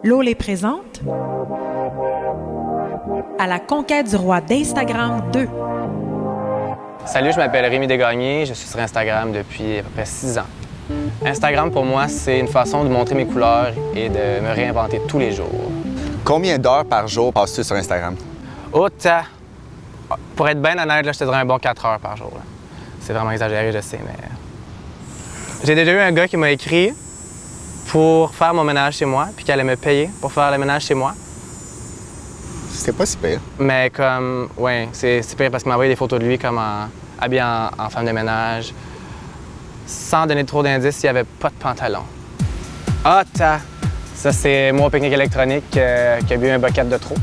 L'eau les présente à la conquête du roi d'Instagram 2. Salut, je m'appelle Rémi Desgagnés, je suis sur Instagram depuis à peu près 6 ans. Instagram, pour moi, c'est une façon de montrer mes couleurs et de me réinventer tous les jours. Combien d'heures par jour passes-tu sur Instagram? Autant. Pour être bien honnête, là, je te dirais un bon 4 heures par jour. C'est vraiment exagéré, je sais, mais... J'ai déjà eu un gars qui m'a écrit pour faire mon ménage chez moi, puis qui allait me payer pour faire le ménage chez moi. C'était pas si pire. Mais comme, ouais, c'est pire parce qu'il m'a envoyé des photos de lui comme habillé en femme de ménage, sans donner trop d'indices, il n'y avait pas de pantalon. Ah, ça, c'est moi au pique-nique électronique qui a bu un bucket de trop.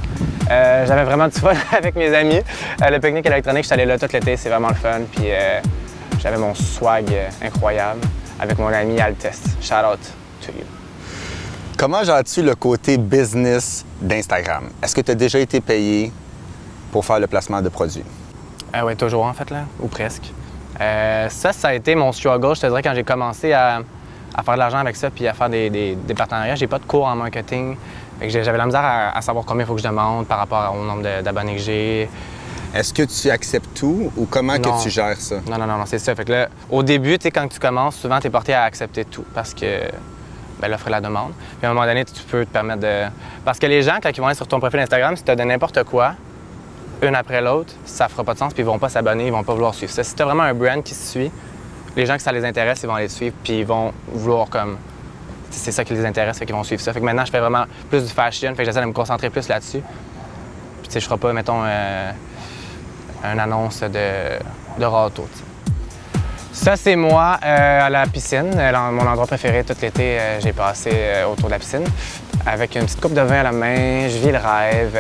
J'avais vraiment du fun avec mes amis. Le pique-nique électronique, je suis allé là tout l'été, c'est vraiment le fun. Puis j'avais mon swag incroyable avec mon ami Altesse. Shout out to you. Comment gères-tu le côté business d'Instagram? Est-ce que tu as déjà été payé pour faire le placement de produits? Oui, toujours en fait, là, ou presque. Ça a été mon struggle, je te dirais, quand j'ai commencé à faire de l'argent avec ça puis à faire des partenariats. J'ai pas de cours en marketing. J'avais la misère à savoir combien il faut que je demande par rapport au nombre d'abonnés que j'ai. Est-ce que tu acceptes tout ou comment que tu gères ça? Non, c'est ça. Fait que là, au début, quand tu commences, souvent, tu es porté à accepter tout parce que l'offre et la demande. Puis à un moment donné, tu peux te permettre de... Parce que les gens, quand ils vont aller sur ton profil Instagram, si tu as de n'importe quoi, une après l'autre, ça fera pas de sens, puis ils vont pas s'abonner, ils vont pas vouloir suivre ça. Si tu as vraiment un brand qui se suit, les gens que ça les intéresse, ils vont aller te suivre, puis ils vont vouloir comme... C'est ça qui les intéresse, fait qu'ils vont suivre ça. Fait que maintenant, je fais vraiment plus du fashion, fait que j'essaie de me concentrer plus là-dessus. Puis tu sais, je ferai pas, mettons, une annonce de râteau, t'sais. Ça, c'est moi à la piscine. Mon endroit préféré tout l'été, j'ai passé autour de la piscine. Avec une petite coupe de vin à la main, je vis le rêve.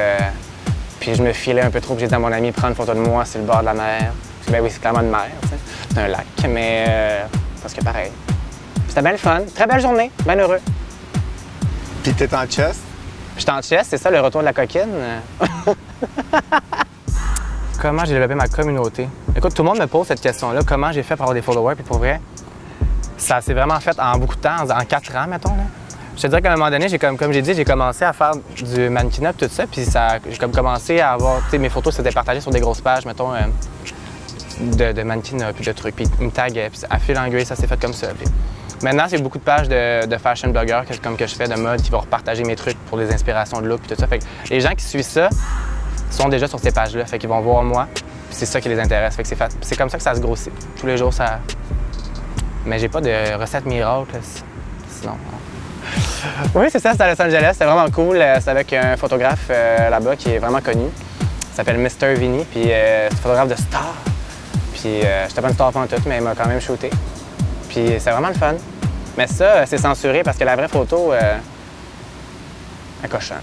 Puis je me filais un peu trop, puis j'ai dit à mon ami, prends une photo de moi sur le bord de la mer. Parce que, ben oui, c'est clairement une mer, t'sais. C'est un lac, mais presque pareil. C'était bien le fun. Très belle journée, bien heureux. Puis t'es en chest? J'étais en chest, c'est ça le retour de la coquine? Comment j'ai développé ma communauté? Écoute, tout le monde me pose cette question-là. Comment j'ai fait pour avoir des followers? Puis pour vrai, ça s'est vraiment fait en beaucoup de temps, en 4 ans, mettons. Là. Je te dirais qu'à un moment donné, comme j'ai dit, j'ai commencé à faire du mannequinat et tout ça. Puis j'ai comme commencé à avoir, tu sais, mes photos s'étaient partagées sur des grosses pages, mettons, de mannequinat puis de trucs. Puis ils me taguaient. Puis à fil en aiguille, ça s'est fait comme ça. Puis maintenant, c'est beaucoup de pages de fashion blogueurs comme que je fais de mode qui vont repartager mes trucs pour des inspirations de look et tout ça. Fait que les gens qui suivent ça sont déjà sur ces pages-là. Fait qu'ils vont voir moi. Puis c'est ça qui les intéresse. Fait que c'est comme ça que ça se grossit. Tous les jours, ça... Mais j'ai pas de recette miracle, sinon... Non. Oui, c'est ça, c'est à Los Angeles. C'était vraiment cool. C'est avec un photographe là-bas qui est vraiment connu. Il s'appelle Mr. Vinny. Puis c'est un photographe de star. Puis j'étais pas une star en tout, mais il m'a quand même shooté. Puis c'est vraiment le fun. Mais ça, c'est censuré parce que la vraie photo est cochonne.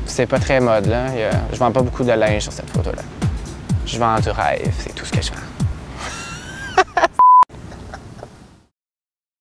C'est pas très mode, là. Je vends pas beaucoup de linge sur cette photo-là. Je vends du rêve, c'est tout ce que je vends.